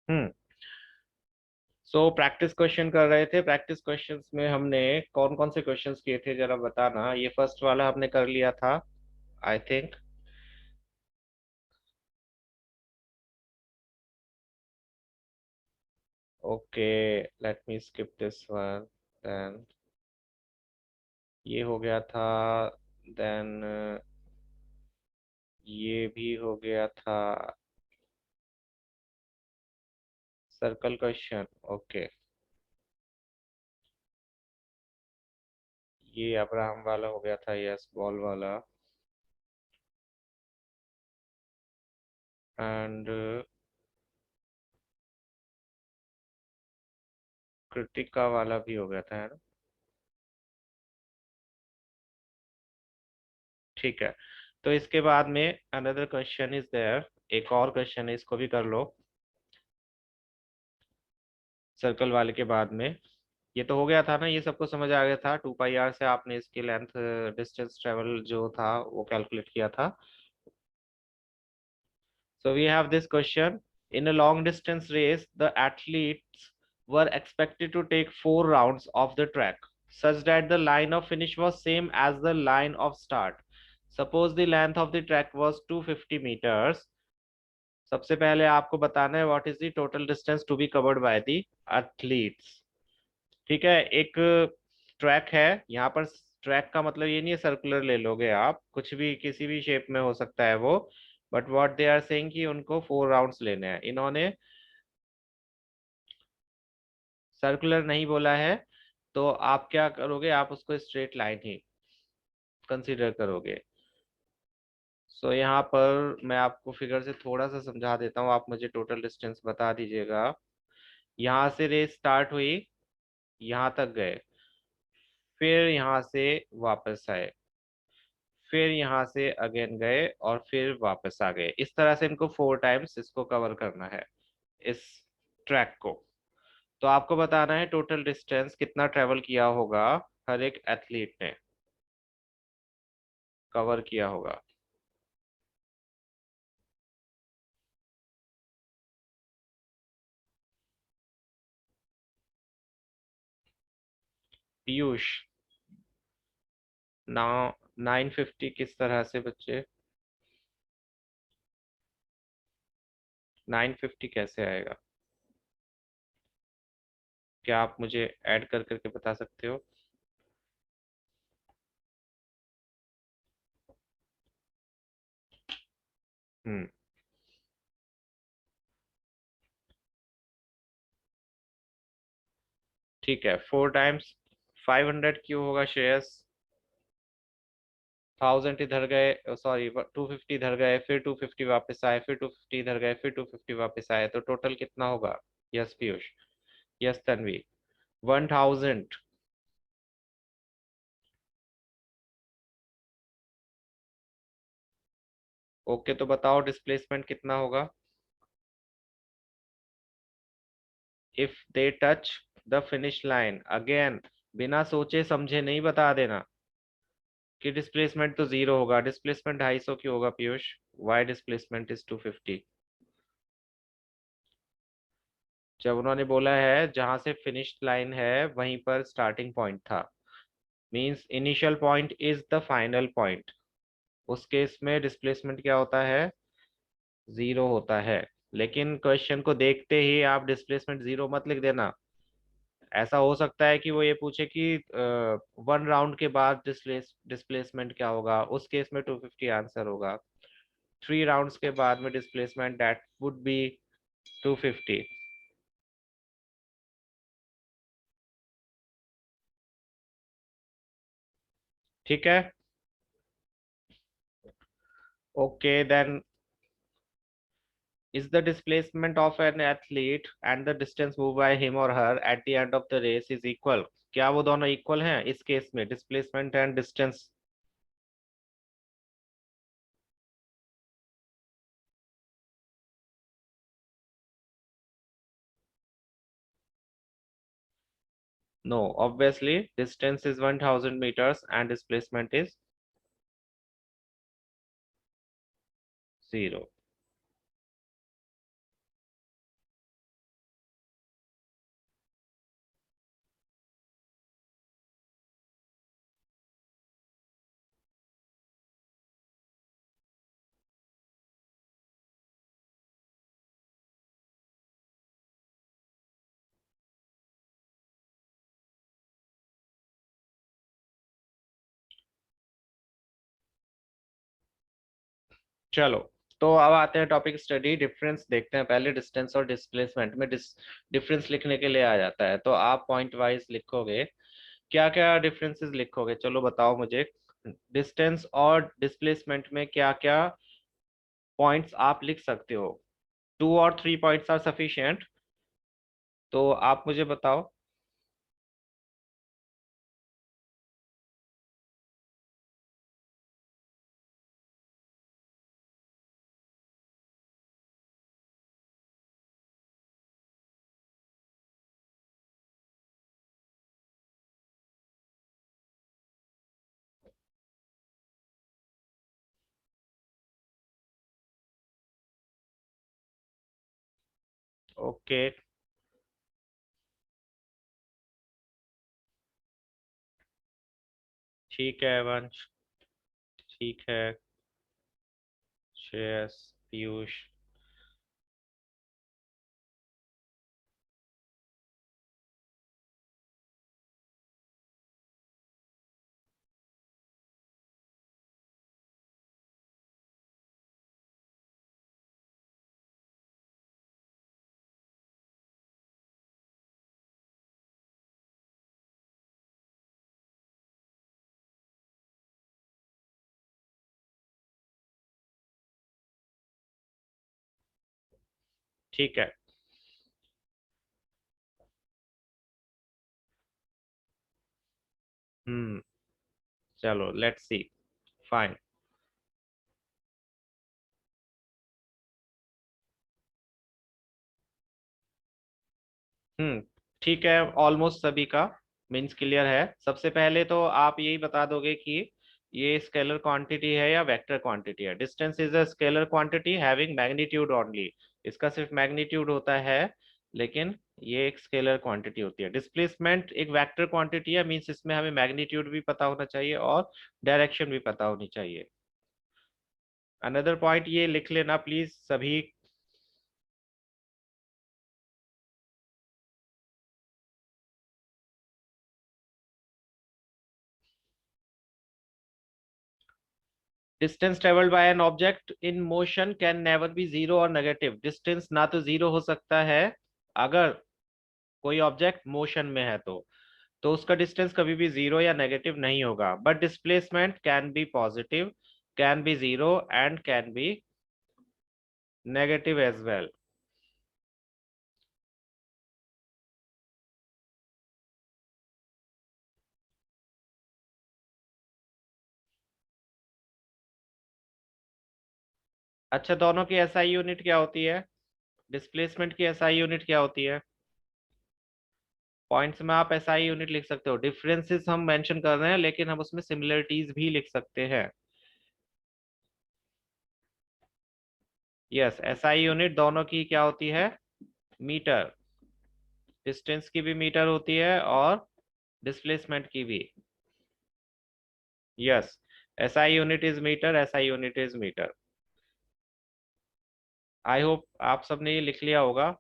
हम्म। So practice question कर रहे थे। प्रैक्टिस क्वेश्चंस में हमने कौन कौन से क्वेश्चंस किए थे जरा बताना। ये फर्स्ट वाला हमने कर लिया था, I think. Okay, let me skip this one. Then ये हो गया था। देन ये भी हो गया था। Circle question, okay. ये अब्राहम वाला हो गया था, यस, बॉल वाला। एंड कृतिका वाला भी हो गया था, है ना? ठीक है। तो इसके बाद में अनदर क्वेश्चन इज देयर। एक और क्वेश्चन है, इसको भी कर लो सर्कल वाले के बाद में। ये तो हो गया था ना, ये सबको समझ आ गया था। 2 पाई आर से आपने इसकी लेंथ, डिस्टेंस ट्रेवल जो था वो कैलकुलेट किया था। So we have this question. In a long distance race, the athletes were expected to take 4 rounds of the track, such that the line of finish was same as the line of start. Suppose the length of the track was 250 meters. सबसे पहले आपको बताना है what is the total distance to be covered by the athletes. ठीक है। एक track है यहाँ पर। ट्रैक का मतलब ये नहीं है सर्कुलर ले लोगे आप, कुछ भी किसी भी शेप में हो सकता है वो। But what they are saying कि उनको 4 राउंड्स लेने हैं। इन्होंने सर्कुलर नहीं बोला है, तो आप क्या करोगे, आप उसको स्ट्रेट लाइन ही कंसीडर करोगे। सो यहाँ पर मैं आपको फिगर से थोड़ा सा समझा देता हूँ, आप मुझे टोटल डिस्टेंस बता दीजिएगा। यहाँ से रेस स्टार्ट हुई, यहाँ तक गए, फिर यहाँ से वापस आए, फिर यहाँ से अगेन गए और फिर वापस आ गए। इस तरह से इनको 4 टाइम्स इसको कवर करना है, इस ट्रैक को। तो आपको बताना है टोटल डिस्टेंस कितना ट्रेवल किया होगा, हर एक एथलीट ने कवर किया होगा। पीयूष, ना 950 किस तरह से बच्चे? 950 कैसे आएगा? क्या आप मुझे ऐड कर करके बता सकते हो? हम्म। ठीक है, 4 टाइम्स 500 क्यों होगा श्रेयस? 1000 इधर गए, सॉरी 250 इधर गए, फिर 250 वापस आए, फिर 250 इधर गए, फिर 250 वापस आए, तो टोटल कितना होगा? Yes Piyush. Yes Tanvi. 1000। Okay, तो बताओ डिस्प्लेसमेंट कितना होगा? If they touch the finish line again, बिना सोचे समझे नहीं बता देना कि डिस्प्लेसमेंट तो 0 होगा। डिस्प्लेसमेंट 250 क्यों होगा पीयूष? Y displacement is 250? जब उन्होंने बोला है जहां से फिनिश लाइन है वहीं पर स्टार्टिंग पॉइंट था, means initial point is the final point. उस केस में डिस्प्लेसमेंट क्या होता है? 0 होता है। लेकिन क्वेश्चन को देखते ही आप डिस्प्लेसमेंट 0 मत लिख देना। ऐसा हो सकता है कि वो ये पूछे कि 1 राउंड के बाद डिस्प्लेसमेंट क्या होगा, उस केस में 250 आंसर होगा। 3 राउंड्स के बाद में डिस्प्लेसमेंट दैट वुड बी 250। ठीक है। Okay then, is the displacement of an athlete and the distance moved by him or her at the end of the race is equal? क्या वो दोनों इक्वल हैं इस केस में, displacement and distance? No, obviously distance is 1000 meters and displacement is 0. चलो, तो अब आते हैं टॉपिक स्टडी डिफरेंस देखते हैं। पहले डिस्टेंस और डिस्प्लेसमेंट में डिफरेंस लिखने के लिए आ जाता है, तो आप पॉइंट वाइज लिखोगे। क्या क्या डिफरेंसेस लिखोगे, चलो बताओ मुझे। डिस्टेंस और डिस्प्लेसमेंट में क्या क्या पॉइंट्स आप लिख सकते हो? 2 और 3 पॉइंट्स आर सफिशिएंट, तो आप मुझे बताओ। ओके, ठीक है वंश, ठीक है। श्रेयस, पीयूष। ठीक है। हम्म, चलो लेट्स सी। फाइन। ठीक है, ऑलमोस्ट सभी का मीन्स क्लियर है। सबसे पहले तो आप यही बता दोगे कि ये स्केलर क्वांटिटी है या वेक्टर क्वांटिटी है। Distance is a scalar quantity having magnitude only. इसका सिर्फ मैग्नीट्यूड होता है, लेकिन ये एक स्केलर क्वांटिटी होती है। डिस्प्लेसमेंट एक वेक्टर क्वांटिटी है, मीन्स इसमें हमें मैग्नीट्यूड भी पता होना चाहिए और डायरेक्शन भी पता होनी चाहिए। अनदर पॉइंट ये लिख लेना प्लीज सभी। Distance travelled bye an object in motion can never be zero और नेगेटिव। डिस्टेंस ना तो जीरो हो सकता है अगर कोई ऑब्जेक्ट मोशन में है तो उसका डिस्टेंस कभी भी जीरो या नेगेटिव नहीं होगा। But displacement can be positive, can be zero and can be negative as well. अच्छा, दोनों की एसआई यूनिट क्या होती है? डिस्प्लेसमेंट की एसआई यूनिट क्या होती है? पॉइंट्स में आप एसआई यूनिट लिख सकते हो। डिफरेंसेस हम मेंशन कर रहे हैं, लेकिन हम उसमें सिमिलरिटीज भी लिख सकते हैं। यस, एसआई यूनिट दोनों की क्या होती है? मीटर। डिस्टेंस की भी मीटर होती है और डिस्प्लेसमेंट की भी। Yes, SI unit is metre, SI unit is metre. I hope आप सबने ये लिख लिया होगा।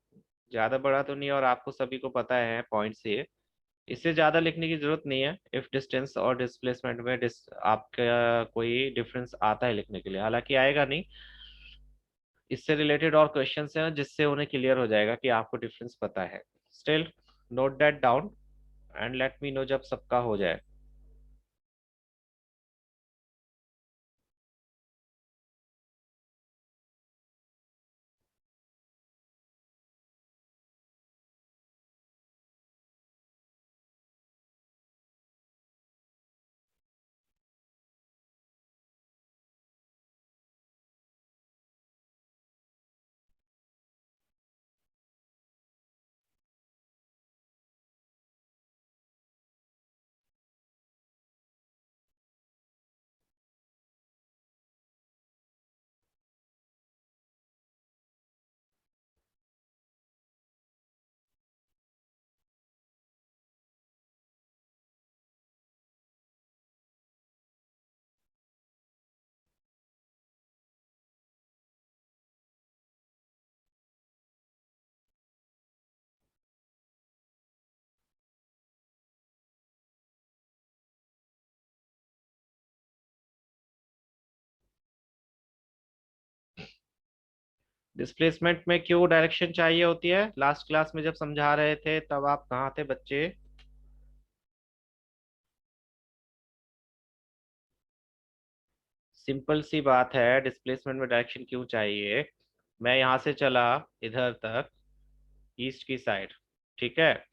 ज्यादा बड़ा तो नहीं, और आपको सभी को पता है पॉइंट्स ये। इससे ज्यादा लिखने की जरूरत नहीं है। इफ डिस्टेंस और डिस्प्लेसमेंट में आपका कोई डिफरेंस आता है लिखने के लिए, हालांकि आएगा नहीं। इससे रिलेटेड और क्वेश्चंस हैं जिससे उन्हें क्लियर हो जाएगा कि आपको डिफरेंस पता है। Still, note that down and let me know जब सबका हो जाए। डिस्प्लेसमेंट में क्यों डायरेक्शन चाहिए होती है? लास्ट क्लास में जब समझा रहे थे तब आप कहाँ थे बच्चे? सिंपल सी बात है, डिस्प्लेसमेंट में डायरेक्शन क्यों चाहिए। मैं यहाँ से चला इधर तक, ईस्ट की साइड, ठीक है?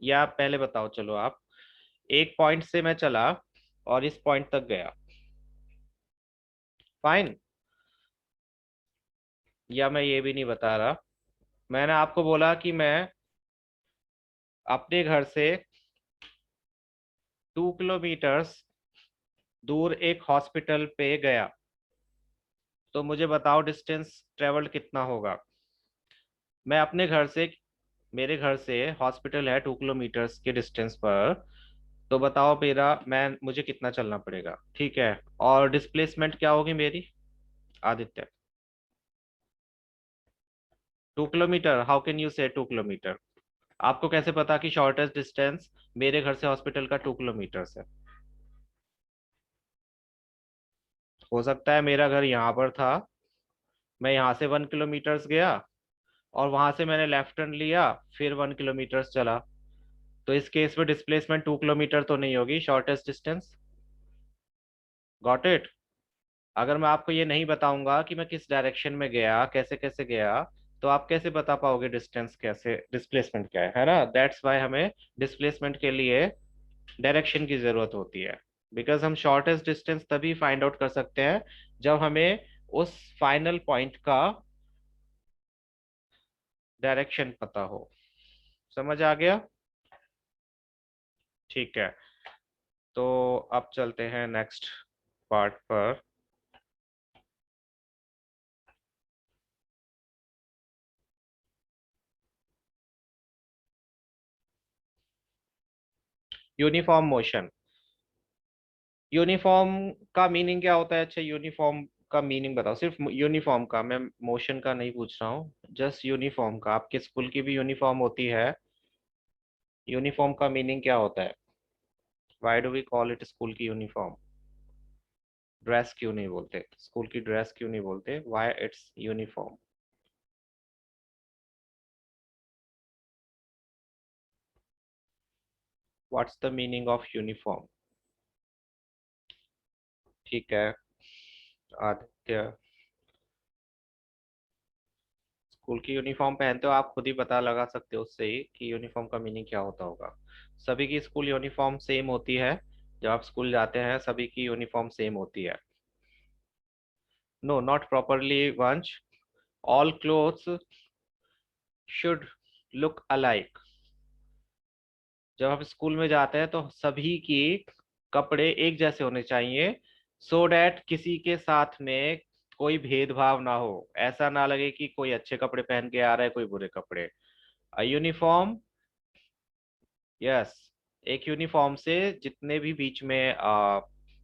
या पहले बताओ, चलो आप, एक पॉइंट से मैं चला और इस पॉइंट तक गया, फाइन। या मैं ये भी नहीं बता रहा, मैंने आपको बोला कि मैं अपने घर से 2 किलोमीटर्स दूर एक हॉस्पिटल पे गया, तो मुझे बताओ डिस्टेंस ट्रेवल्ड कितना होगा। मैं अपने घर से, मेरे घर से हॉस्पिटल है 2 किलोमीटर्स के डिस्टेंस पर, तो बताओ मेरा, मैं मुझे कितना चलना पड़ेगा, ठीक है? और डिस्प्लेसमेंट क्या होगी मेरी, Aditya? 2 kilometre, how can you से 2 किलोमीटर? आपको कैसे पता कि शॉर्टेस्ट डिस्टेंस मेरे घर से हॉस्पिटल का 2 किलोमीटर है? हो सकता है मेरा घर यहाँ पर था, मैं यहाँ से 1 किलोमीटर गया और वहां से मैंने लेफ्ट टर्न लिया, फिर 1 किलोमीटर चला। तो इस केस में डिस्प्लेसमेंट 2 किलोमीटर तो नहीं होगी शॉर्टेस्ट डिस्टेंस। Got it? अगर मैं आपको ये नहीं बताऊंगा कि मैं किस डायरेक्शन में गया, कैसे कैसे गया, तो आप कैसे बता पाओगे डिस्टेंस, कैसे डिस्प्लेसमेंट क्या है ना? दैट्स वाई हमें डिस्प्लेसमेंट के लिए डायरेक्शन की जरूरत होती है। बिकॉज हम शॉर्टेस्ट डिस्टेंस तभी फाइंड आउट कर सकते हैं जब हमें उस फाइनल पॉइंट का डायरेक्शन पता हो। समझ आ गया? ठीक है, तो अब चलते हैं नेक्स्ट पार्ट पर। Uniform motion. यूनिफॉर्म का मीनिंग क्या होता है? अच्छा, यूनिफॉर्म का मीनिंग बताओ, सिर्फ यूनिफॉर्म का, मैं मोशन का नहीं पूछ रहा हूँ, जस्ट यूनिफॉर्म का। आपके स्कूल की भी यूनिफॉर्म होती है, यूनिफॉर्म का मीनिंग क्या होता है? Why do we call it school की यूनिफॉर्म? ड्रेस क्यों नहीं बोलते, स्कूल की ड्रेस क्यों नहीं बोलते, why it's uniform? What's the meaning of uniform? ठीक है आदित्य, स्कूल की यूनिफॉर्म पहनते हो, आप खुद ही पता लगा सकते हो उससे ही कि यूनिफॉर्म का मीनिंग क्या होता होगा। सभी की स्कूल यूनिफॉर्म सेम होती है, जब आप स्कूल जाते हैं सभी की यूनिफॉर्म सेम होती है। नो, नॉट प्रॉपरली वंश, all clothes should look alike. जब आप स्कूल में जाते हैं तो सभी की कपड़े एक जैसे होने चाहिए, सो डैट किसी के साथ में कोई भेदभाव ना हो, ऐसा ना लगे कि कोई अच्छे कपड़े पहन के आ रहा है, कोई बुरे कपड़े। यूनिफॉर्म, यस, एक यूनिफॉर्म से जितने भी बीच में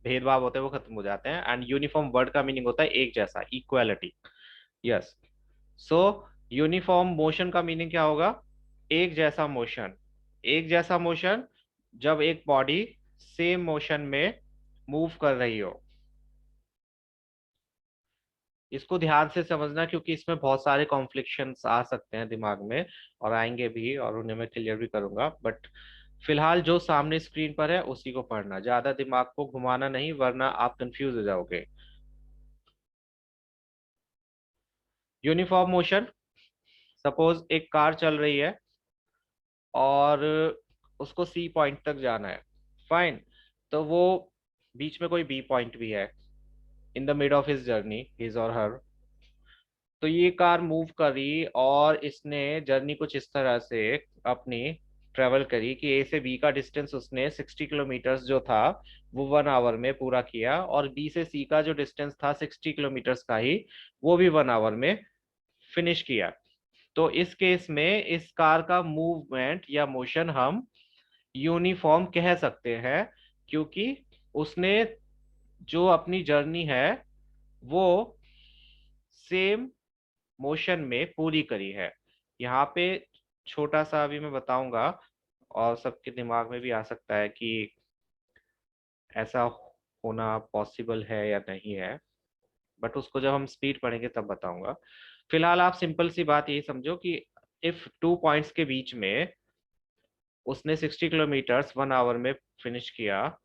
भेदभाव होते हैं वो खत्म हो जाते हैं। एंड यूनिफॉर्म वर्ड का मीनिंग होता है एक जैसा, इक्वालिटी। यस, सो यूनिफॉर्म मोशन का मीनिंग क्या होगा? एक जैसा मोशन। एक जैसा मोशन जब एक बॉडी सेम मोशन में मूव कर रही हो। इसको ध्यान से समझना क्योंकि इसमें बहुत सारे कॉन्फ्लिक्शंस आ सकते हैं दिमाग में, और आएंगे भी, और उन्हें मैं क्लियर भी करूंगा। बट फिलहाल जो सामने स्क्रीन पर है उसी को पढ़ना, ज्यादा दिमाग को घुमाना नहीं, वरना आप कंफ्यूज हो जाओगे। यूनिफॉर्म मोशन, सपोज एक कार चल रही है और उसको सी पॉइंट तक जाना है, फाइन। तो वो बीच में कोई बी पॉइंट भी है, in the mid of his journey, his और हर। तो ये कार मूव करी और इसने जर्नी कुछ इस तरह से अपनी ट्रेवल करी कि ए से बी का डिस्टेंस उसने 60 किलोमीटर्स जो था वो 1 आवर में पूरा किया, और बी से सी का जो डिस्टेंस था 60 किलोमीटर्स का ही, वो भी 1 आवर में फिनिश किया। तो इस केस में इस कार का मूवमेंट या मोशन हम यूनिफॉर्म कह सकते हैं, क्योंकि उसने जो अपनी जर्नी है वो सेम मोशन में पूरी करी है। यहाँ पे छोटा सा अभी मैं बताऊंगा, और सबके दिमाग में भी आ सकता है कि ऐसा होना पॉसिबल है या नहीं है, बट उसको जब हम स्पीड पढ़ेंगे तब बताऊंगा। फिलहाल आप सिंपल सी बात यही समझो कि इफ 2 पॉइंट्स के बीच में उसने 60 किलोमीटर 1 आवर में फिनिश किया,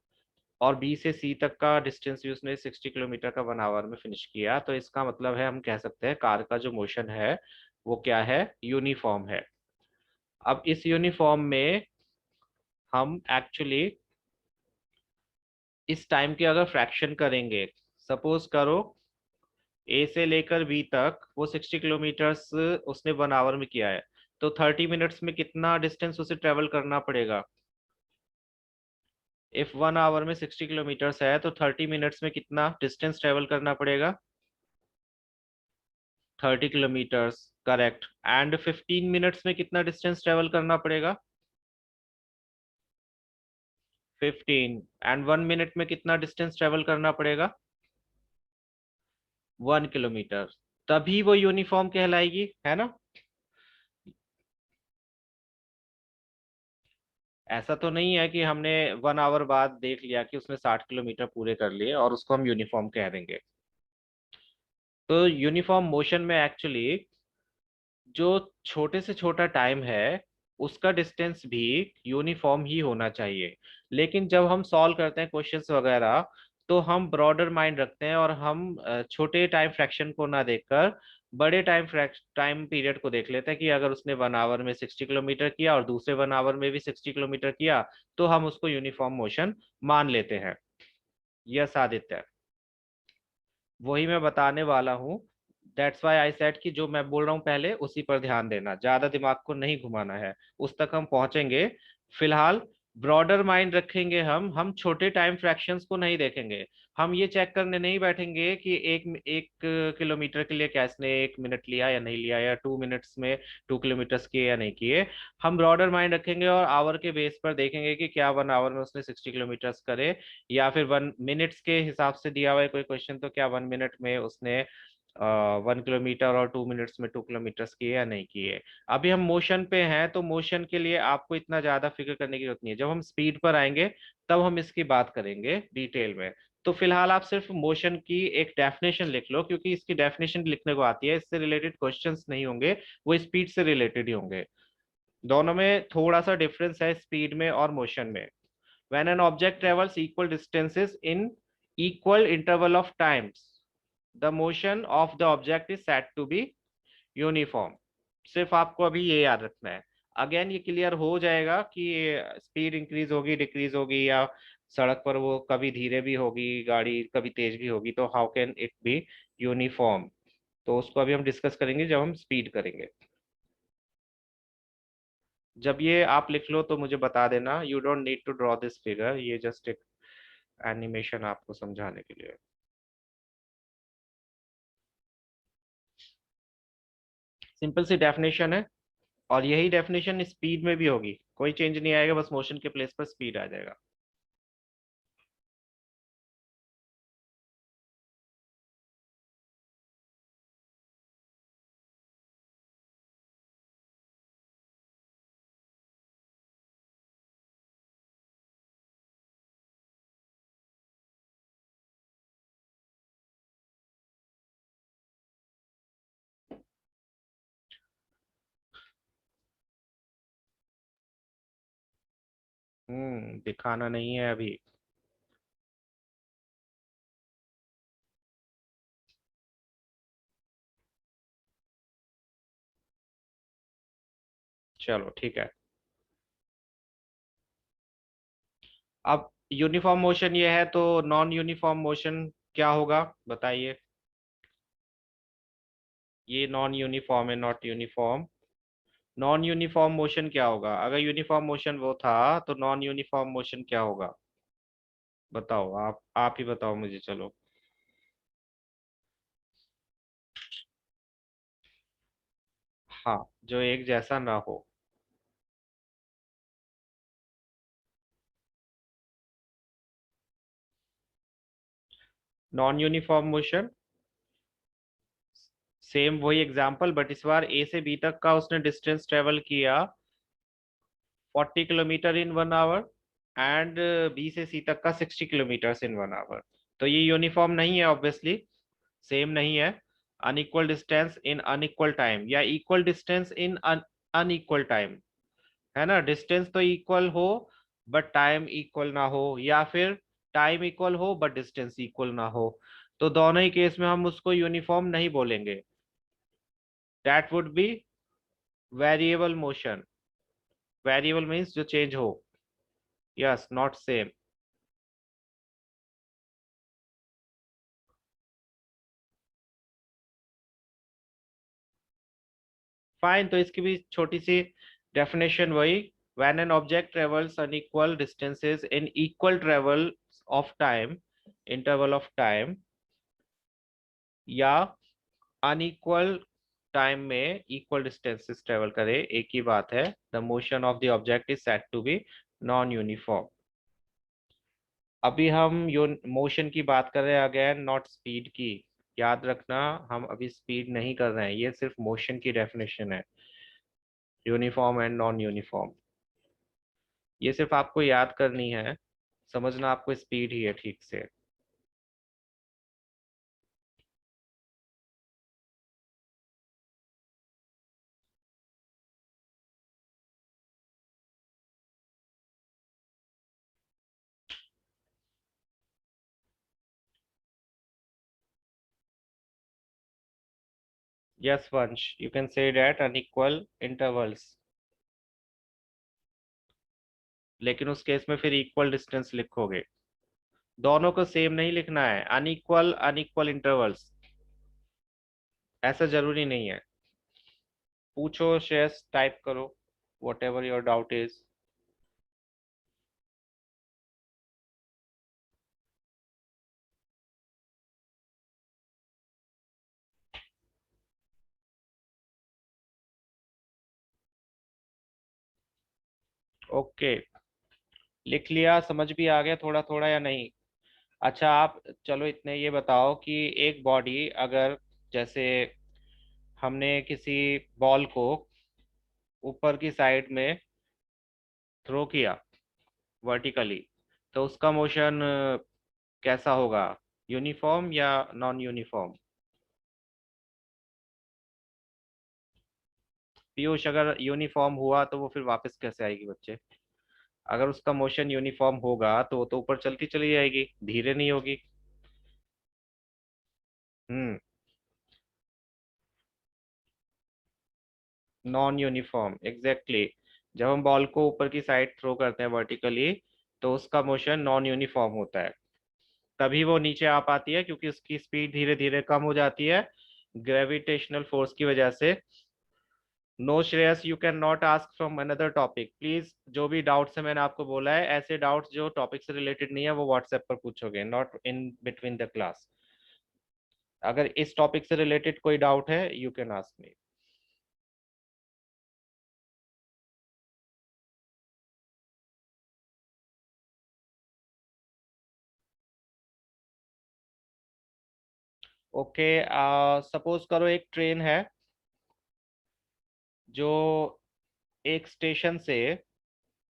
और बी से सी तक का डिस्टेंस भी उसने 60 किलोमीटर का 1 आवर में फिनिश किया, तो इसका मतलब है हम कह सकते हैं कार का जो मोशन है वो क्या है, यूनिफॉर्म है। अब इस यूनिफॉर्म में हम एक्चुअली इस टाइम के अगर फ्रैक्शन करेंगे, सपोज करो ए से लेकर बी तक वो 60 किलोमीटर्स उसने 1 आवर में किया है, तो 30 मिनट्स में कितना डिस्टेंस उसे ट्रेवल करना पड़ेगा। इफ 1 आवर में 60 किलोमीटर्स है तो 30 मिनट्स में कितना डिस्टेंस ट्रेवल करना पड़ेगा, 30 किलोमीटर्स, करेक्ट। एंड 15 मिनट्स में कितना डिस्टेंस ट्रेवल करना पड़ेगा, 15। एंड 1 मिनट में कितना डिस्टेंस ट्रेवल करना पड़ेगा, 1 किलोमीटर। तभी वो यूनिफॉर्म कहलाएगी, है ना। ऐसा तो नहीं है कि हमने 1 आवर बाद देख लिया कि उसने 60 किलोमीटर पूरे कर लिए और उसको हम यूनिफॉर्म कह देंगे। तो यूनिफॉर्म मोशन में एक्चुअली जो छोटे से छोटा टाइम है उसका डिस्टेंस भी यूनिफॉर्म ही होना चाहिए। लेकिन जब हम सॉल्व करते हैं क्वेश्चंस वगैरह, तो हम ब्रॉडर माइंड रखते हैं और हम छोटे टाइम फ्रैक्शन को ना देखकर बड़े टाइम पीरियड को देख लेते हैं कि अगर उसने 1 आवर में 60 किलोमीटर किया और दूसरे 1 आवर में भी 60 किलोमीटर किया, तो हम उसको यूनिफॉर्म मोशन मान लेते हैं। यस आदित्य, वही मैं बताने वाला हूँ। दैट्स वाई आई सेड कि जो मैं बोल रहा हूँ पहले उसी पर ध्यान देना, ज्यादा दिमाग को नहीं घुमाना है, उस तक हम पहुंचेंगे। फिलहाल ब्रॉडर माइंड रखेंगे, हम छोटे टाइम फ्रैक्शंस को नहीं देखेंगे। हम ये चेक करने नहीं बैठेंगे कि एक एक किलोमीटर के लिए क्या इसने 1 मिनट लिया या नहीं लिया, या 2 मिनट्स में 2 किलोमीटर्स किए या नहीं किए। हम ब्रॉडर माइंड रखेंगे और आवर के बेस पर देखेंगे कि क्या 1 आवर में उसने 60 किलोमीटर्स करे, या फिर 1 मिनट्स के हिसाब से दिया हुआ है कोई क्वेश्चन तो क्या 1 मिनट में उसने 1 किलोमीटर और 2 मिनट्स में 2 किलोमीटर्स किए या नहीं किए। अभी हम मोशन पे हैं तो मोशन के लिए आपको इतना ज्यादा फिक्र करने की जरूरत नहीं है, जब हम स्पीड पर आएंगे तब हम इसकी बात करेंगे डिटेल में। तो फिलहाल आप सिर्फ मोशन की एक डेफिनेशन लिख लो, क्योंकि इसकी डेफिनेशन लिखने को आती है, इससे रिलेटेड क्वेश्चंस नहीं होंगे, वो स्पीड से रिलेटेड ही होंगे। दोनों में थोड़ा सा डिफरेंस है, स्पीड में और मोशन में। When an object travels equal distances in equal interval of times, the motion of the object is said to be uniform। सिर्फ आपको अभी ये याद रखना है। अगेन ये क्लियर हो जाएगा कि स्पीड इंक्रीज होगी डिक्रीज होगी, या सड़क पर वो कभी धीरे भी होगी गाड़ी कभी तेज भी होगी, तो how can it be uniform. तो उसको अभी हम डिस्कस करेंगे जब हम स्पीड करेंगे। जब ये आप लिख लो तो मुझे बता देना, you don't need to draw this figure, ये जस्ट एक एनिमेशन आपको समझाने के लिए। सिंपल सी डेफिनेशन है, और यही डेफिनेशन स्पीड में भी होगी, कोई चेंज नहीं आएगा, बस मोशन के प्लेस पर स्पीड आ जाएगा। दिखाना नहीं है अभी। चलो ठीक है। अब यूनिफॉर्म मोशन ये है, तो नॉन यूनिफॉर्म मोशन क्या होगा बताइए। ये नॉन यूनिफॉर्म है, not uniform. Non uniform motion क्या होगा, अगर यूनिफॉर्म मोशन वो था तो नॉन यूनिफॉर्म मोशन क्या होगा। बताओ, आप ही बताओ मुझे, चलो। हाँ, जो एक जैसा ना हो। नॉन यूनिफॉर्म मोशन, सेम वही एग्जाम्पल, बट इस बार ए से बी तक का उसने डिस्टेंस ट्रेवल किया 40 kilometre in 1 hour, and B से सी तक का 60 किलोमीटर इन 1 आवर। तो ये यूनिफॉर्म नहीं है ऑब्वियसली, सेम नहीं है। Unequal distance in unequal time या equal distance in unequal time, है ना। डिस्टेंस तो इक्वल हो बट टाइम इक्वल ना हो, या फिर टाइम इक्वल हो बट डिस्टेंस इक्वल ना हो। तो दोनों ही केस में हम उसको यूनिफॉर्म नहीं बोलेंगे। That would be variable motion. Variable means जो चेंज हो, यस, नॉट सेम। फाइन, तो इसकी भी छोटी सी डेफिनेशन वही, when an object travels unequal distances in equal travel of time, interval of time, या अनइक्वल टाइम में इक्वल डिस्टेंसेस ट्रेवल करे, एक ही बात है, the motion of the object is said to be non uniform. अभी हम मोशन की बात कर रहे हैं अगेन, नॉट स्पीड की। याद रखना, हम अभी स्पीड नहीं कर रहे हैं, ये सिर्फ मोशन की डेफिनेशन है, यूनिफॉर्म एंड नॉन यूनिफॉर्म। ये सिर्फ आपको याद करनी है, समझना आपको स्पीड ही है ठीक से। यस वंश, you can say that unequal intervals, लेकिन उस केस में फिर इक्वल डिस्टेंस लिखोगे। दोनों को सेम नहीं लिखना है, अनइक्वल अनइक्वल इंटरवल्स, ऐसा जरूरी नहीं है। पूछो, शेयर्स टाइप करो, what ever your doubt is. Okay, लिख लिया, समझ भी आ गया थोड़ा थोड़ा या नहीं? अच्छा, आप चलो इतने ये बताओ कि एक बॉडी अगर, जैसे हमने किसी बॉल को ऊपर की साइड में थ्रो किया वर्टिकली, तो उसका मोशन कैसा होगा, यूनिफॉर्म या नॉन यूनिफॉर्म? पीयूष, अगर यूनिफॉर्म हुआ तो वो फिर वापस कैसे आएगी बच्चे? अगर उसका मोशन यूनिफॉर्म होगा तो वो तो ऊपर चलती चली जाएगी, धीरे नहीं होगी। हम्म, नॉन यूनिफॉर्म, एग्जैक्टली। जब हम बॉल को ऊपर की साइड थ्रो करते हैं वर्टिकली, तो उसका मोशन नॉन यूनिफॉर्म होता है, तभी वो नीचे आ पाती है, क्योंकि उसकी स्पीड धीरे धीरे कम हो जाती है ग्रेविटेशनल फोर्स की वजह से। No Shreyas, you can not ask from another topic please. जो भी डाउट्स है मैंने आपको बोला है, ऐसे डाउट्स जो टॉपिक से रिलेटेड नहीं है वो व्हाट्सएप पर पूछोगे, not in between the class. अगर इस टॉपिक से रिलेटेड कोई डाउट है, you can ask me. Okay, suppose करो एक ट्रेन है जो एक स्टेशन से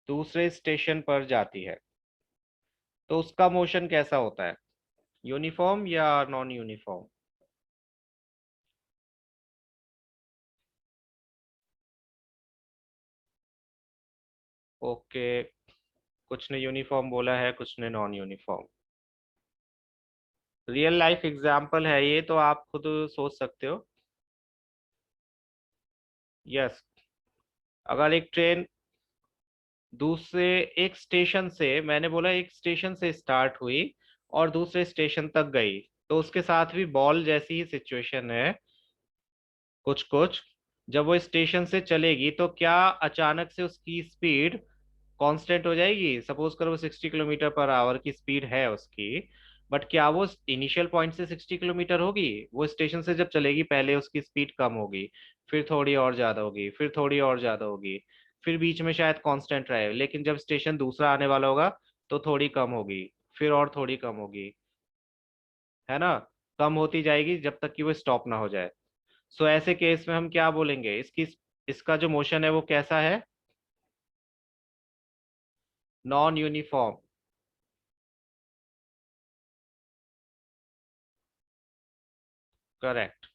दूसरे स्टेशन पर जाती है, तो उसका मोशन कैसा होता है, यूनिफॉर्म या नॉन यूनिफॉर्म? ओके, कुछ ने यूनिफॉर्म बोला है, कुछ ने non uniform. Real life example है ये, तो आप खुद सोच सकते हो। यस, अगर एक ट्रेन दूसरे एक स्टेशन से, मैंने बोला एक स्टेशन से स्टार्ट हुई और दूसरे स्टेशन तक गई, तो उसके साथ भी बॉल जैसी ही सिचुएशन है कुछ कुछ। जब वो स्टेशन से चलेगी तो क्या अचानक से उसकी स्पीड कांस्टेंट हो जाएगी? सपोज करो वो 60 किलोमीटर पर आवर की स्पीड है उसकी, बट क्या वो इनिशियल पॉइंट से 60 किलोमीटर होगी? वो स्टेशन से जब चलेगी पहले उसकी स्पीड कम होगी, फिर थोड़ी और ज्यादा होगी, फिर थोड़ी और ज्यादा होगी, फिर बीच में शायद कांस्टेंट रहे, लेकिन जब स्टेशन दूसरा आने वाला होगा तो थोड़ी कम होगी, फिर और थोड़ी कम होगी, है ना। कम होती जाएगी जब तक कि वो स्टॉप ना हो जाए। सो ऐसे केस में हम क्या बोलेंगे, इसकी इसका जो मोशन है वो कैसा है, नॉन यूनिफॉर्म। करेक्ट।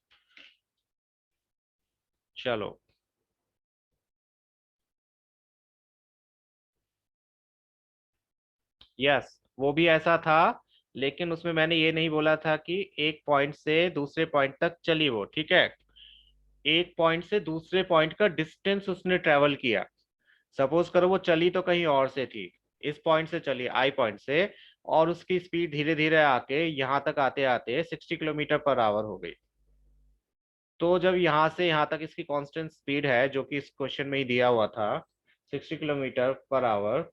चलो, यस वो भी ऐसा था, लेकिन उसमें मैंने ये नहीं बोला था कि एक पॉइंट से दूसरे पॉइंट तक चली वो, ठीक है। एक पॉइंट से दूसरे पॉइंट का डिस्टेंस उसने ट्रेवल किया। सपोज करो वो चली तो कहीं और से थी, इस पॉइंट से चली, आई पॉइंट से, और उसकी स्पीड धीरे धीरे आके यहाँ तक आते आते 60 किलोमीटर पर आवर हो गई। तो जब यहाँ से यहाँ तक इसकी कांस्टेंट स्पीड है, जो कि इस क्वेश्चन में ही दिया हुआ था, 60 किलोमीटर पर आवर,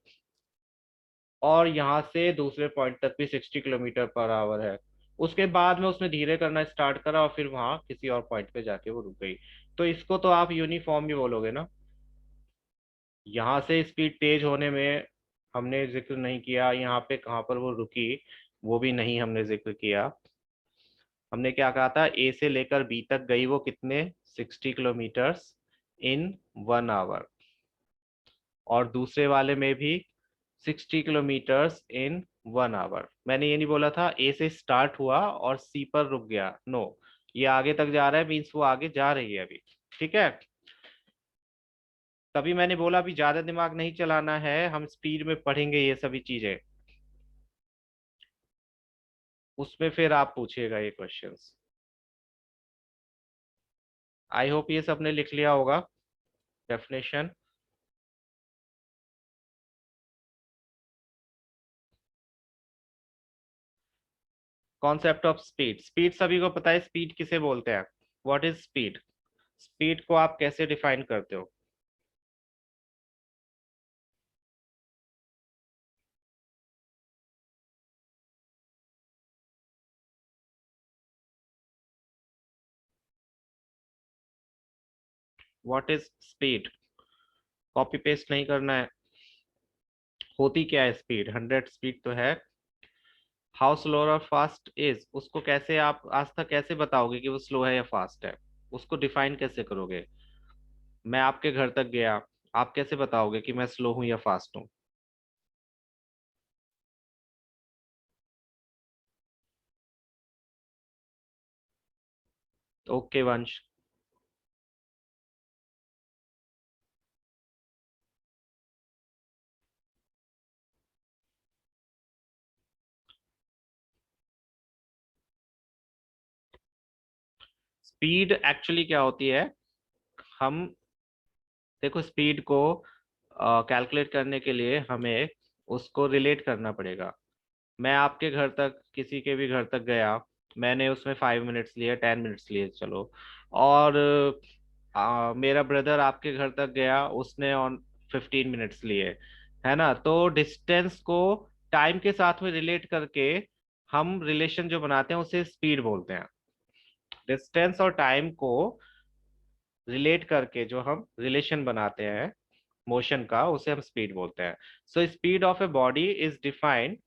और यहाँ से दूसरे पॉइंट तक भी 60 किलोमीटर पर आवर है, उसके बाद में उसने धीरे करना स्टार्ट करा और फिर वहां किसी और पॉइंट पे जाके वो रुक गई। तो इसको तो आप यूनिफॉर्म ही बोलोगे ना। यहाँ से स्पीड तेज होने में हमने जिक्र नहीं किया, यहाँ पे कहाँ पर वो रुकी वो भी नहीं हमने जिक्र किया। हमने क्या कहा था, ए से लेकर बी तक गई वो कितने, 60 किलोमीटर्स इन 1 आवर, और दूसरे वाले में भी 60 किलोमीटर्स इन 1 आवर। मैंने ये नहीं बोला था ए से स्टार्ट हुआ और सी पर रुक गया, नो, ये आगे तक जा रहा है, मीन्स वो आगे जा रही है अभी, ठीक है। तभी मैंने बोला अभी ज्यादा दिमाग नहीं चलाना है, हम स्पीड में पढ़ेंगे ये सभी चीजें, उसमें फिर आप पूछिएगा ये क्वेश्चंस। आई होप ये सबने लिख लिया होगा definition. Concept of speed, speed सभी को पता है, स्पीड किसे बोलते हैं, व्हाट इज स्पीड। स्पीड को आप कैसे डिफाइन करते हो। What is speed, copy paste नहीं करना है। होती क्या है स्पीड, 100 स्पीड तो है। हाउ स्लो और फास्ट इज, उसको कैसे आप आज तक कैसे बताओगे कि वो स्लो है या फास्ट है, उसको डिफाइन कैसे करोगे। मैं आपके घर तक गया, आप कैसे बताओगे कि मैं स्लो हूं या फास्ट हूं। ओके वंश। स्पीड एक्चुअली क्या होती है, हम देखो स्पीड को कैलकुलेट करने के लिए हमें उसको रिलेट करना पड़ेगा। मैं आपके घर तक, किसी के भी घर तक गया, मैंने उसमें 5 मिनट्स लिए, 10 मिनट्स लिए चलो, और मेरा ब्रदर आपके घर तक गया, उसने ऑन 15 मिनट्स लिए, है ना। तो डिस्टेंस को टाइम के साथ में रिलेट करके हम रिलेशन जो बनाते हैं उसे स्पीड बोलते हैं। डिस्टेंस और टाइम को रिलेट करके जो हम रिलेशन बनाते हैं मोशन का, उसे हम स्पीड बोलते हैं। So speed of a body is defined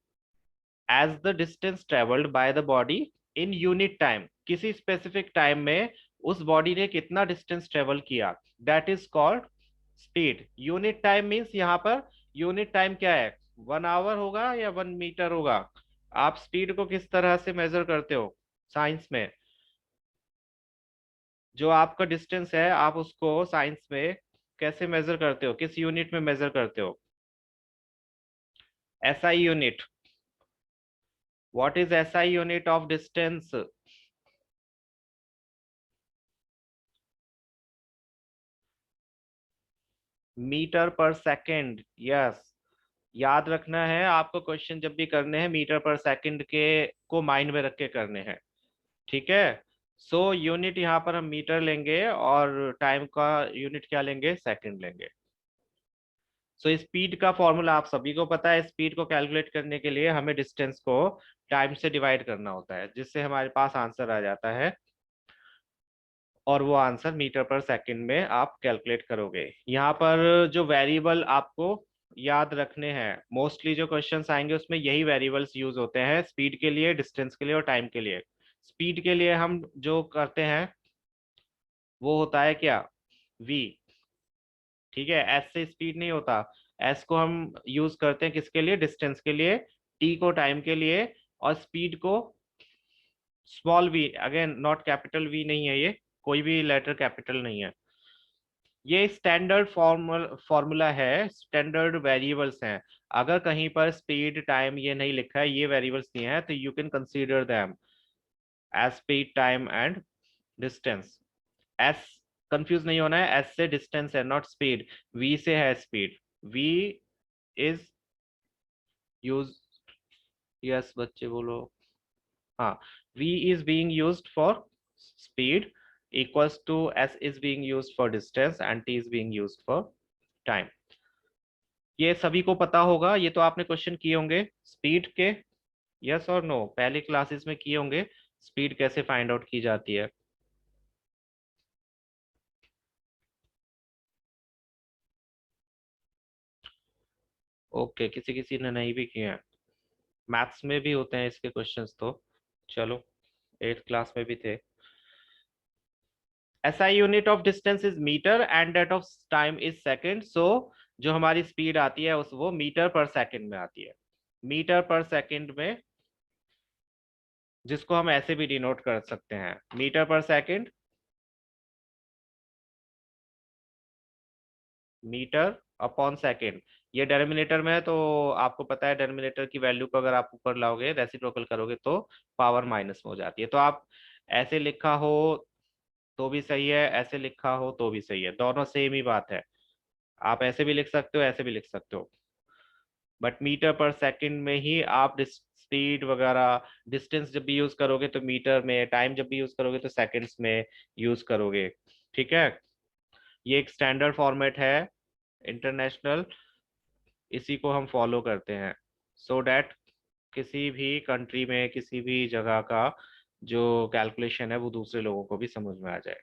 as the distance travelled by the body in unit time, किसी स्पेसिफिक टाइम में उस बॉडी ने कितना डिस्टेंस ट्रेवल किया, that is called speed. Unit time means यहाँ पर यूनिट टाइम क्या है, 1 आवर होगा या 1 मीटर होगा। आप स्पीड को किस तरह से मेजर करते हो साइंस में, जो आपका डिस्टेंस है आप उसको साइंस में कैसे मेजर करते हो, किस यूनिट में मेजर करते हो। SI unit, what is SI unit of distance. Metre per second, yes. याद रखना है आपको, क्वेश्चन जब भी करने हैं मीटर पर सेकंड के को माइंड में रख के करने हैं, ठीक है। सो यूनिट यहाँ पर हम मीटर लेंगे और टाइम का यूनिट क्या लेंगे, सेकंड लेंगे। सो स्पीड का फॉर्मूला आप सभी को पता है, स्पीड को कैलकुलेट करने के लिए हमें डिस्टेंस को टाइम से डिवाइड करना होता है, जिससे हमारे पास आंसर आ जाता है, और वो आंसर मीटर पर सेकंड में आप कैलकुलेट करोगे। यहाँ पर जो वेरिएबल आपको याद रखने हैं, मोस्टली जो क्वेश्चंस आएंगे उसमें यही वेरिएबल्स यूज होते हैं, स्पीड के लिए, डिस्टेंस के लिए और टाइम के लिए। स्पीड के लिए हम जो करते हैं वो होता है क्या, वी, ठीक है। एस से स्पीड नहीं होता, एस को हम यूज करते हैं किसके लिए, डिस्टेंस के लिए, टी को टाइम के लिए, और स्पीड को small V, again not capital V नहीं है ये, कोई भी लेटर कैपिटल नहीं है, ये स्टैंडर्ड फॉर्मूला है, स्टैंडर्ड वेरिएबल्स हैं। अगर कहीं पर स्पीड टाइम ये नहीं लिखा है, ये वेरिएबल्स नहीं है, तो you can consider them as speed time and distance. S, confuse नहीं होना है, एस से डिस्टेंस है, नॉट स्पीड। वी से है speed. V is use, yes बच्चे बोलो, हाँ, v is being used for speed equals to s is being used for distance and t is being used for time। ये सभी को पता होगा, ये तो आपने क्वेश्चन किए होंगे स्पीड के, यस और नो, पहले क्लासेस में किए होंगे स्पीड कैसे फाइंड आउट की जाती है। ओके, किसी किसी ने नहीं भी किए हैं, मैथ्स में भी होते हैं इसके क्वेश्चंस तो, चलो 8th क्लास में भी थे। SI unit of distance is metre and that of time is second. So जो हमारी स्पीड आती है उस वो मीटर पर सेकंड में आती है। मीटर पर सेकंड में, जिसको हम ऐसे भी डिनोट कर सकते हैं, metre per second, metre upon second. ये डेनोमिनेटर में है तो आपको पता है डेनोमिनेटर की वैल्यू को अगर आप ऊपर लाओगे, रेसिप्रोकल करोगे तो पावर माइनस में हो जाती है। तो आप ऐसे लिखा हो तो भी सही है, ऐसे लिखा हो तो भी सही है, दोनों सेम ही बात है। आप ऐसे भी लिख सकते हो, ऐसे भी लिख सकते हो, बट मीटर पर सेकंड में ही आप स्पीड वगैरह, डिस्टेंस जब भी यूज करोगे तो मीटर में, टाइम जब भी यूज करोगे तो सेकंड्स में यूज करोगे। ठीक है, ये एक स्टैंडर्ड फॉर्मेट है इंटरनेशनल, इसी को हम फॉलो करते हैं सो दैट किसी भी कंट्री में किसी भी जगह का जो कैलकुलेशन है वो दूसरे लोगों को भी समझ में आ जाए।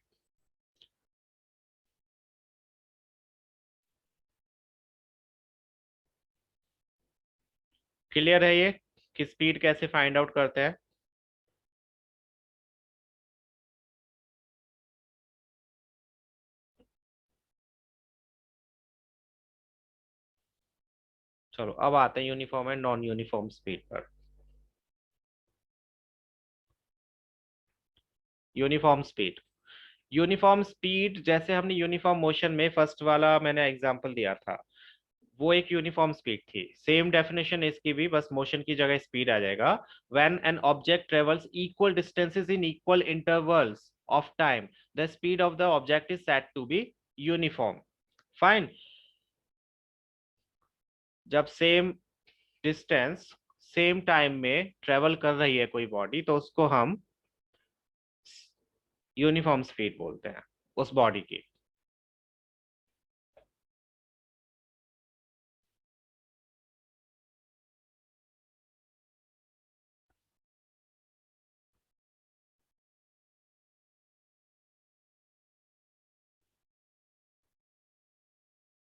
क्लियर है ये कि स्पीड कैसे फाइंड आउट करते हैं? चलो अब आते हैं uniform and non uniform speed पर। यूनिफॉर्म स्पीड, यूनिफॉर्म स्पीड जैसे हमने यूनिफॉर्म मोशन में फर्स्ट वाला मैंने एग्जांपल दिया था, वो एक यूनिफॉर्म स्पीड थी। सेम डेफिनेशन इसकी भी, बस मोशन की जगह स्पीड आ जाएगा। When an object travels equal distances in equal intervals of time, the speed of the object is said to be uniform. Fine. जब सेम डिस्टेंस सेम टाइम में ट्रेवल कर रही है कोई बॉडी तो उसको हम यूनिफॉर्म स्पीड बोलते हैं उस बॉडी की।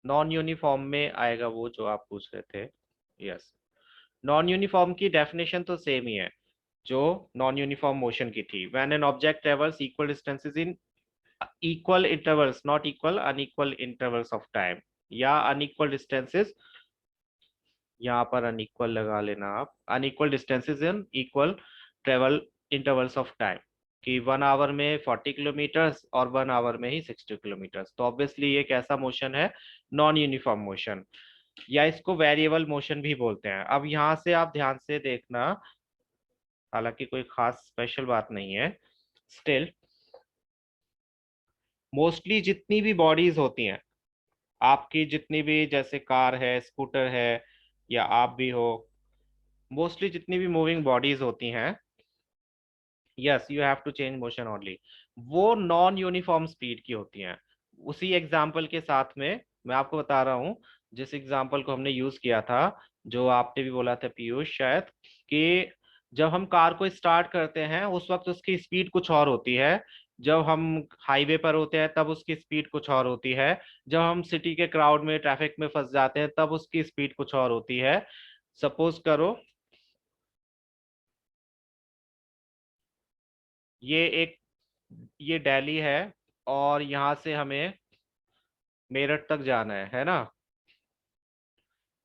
नॉन यूनिफॉर्म में आएगा वो जो आप पूछ रहे थे, यस। नॉन यूनिफॉर्म की डेफिनेशन तो सेम ही है जो नॉन यूनिफॉर्म मोशन की थी। When an object travels equal distances in equal intervals, not equal, unequal intervals of time, या अनइक्वल डिस्टेंसेस, यहाँ पर अनइक्वल लगा लेना आप, unequal distances in equal travel intervals of time, कि 1 आवर में 40 किलोमीटर्स और 1 आवर में ही 60 किलोमीटर्स, तो ऑब्वियसली ये कैसा मोशन है? नॉन यूनिफॉर्म मोशन, या इसको वेरिएबल मोशन भी बोलते हैं। अब यहाँ से आप ध्यान से देखना, हालांकि कोई खास स्पेशल बात नहीं है, स्टिल मोस्टली जितनी भी बॉडीज होती हैं आपकी, जितनी भी, जैसे कार है, स्कूटर है, या आप भी हो, मोस्टली जितनी भी मूविंग बॉडीज होती हैं, yes you have to change motion only, वो नॉन यूनिफॉर्म स्पीड की होती हैं। उसी एग्जाम्पल के साथ में मैं आपको बता रहा हूँ, जिस एग्जाम्पल को हमने यूज किया था, जो आपने भी बोला था पीयूष शायद, कि जब हम कार को स्टार्ट करते हैं उस वक्त उसकी स्पीड कुछ और होती है, जब हम हाईवे पर होते हैं तब उसकी स्पीड कुछ और होती है, जब हम सिटी के क्राउड में ट्रैफिक में फंस जाते हैं तब उसकी स्पीड कुछ और होती है। सपोज करो ये एक, ये दिल्ली है और यहाँ से हमें मेरठ तक जाना है ना,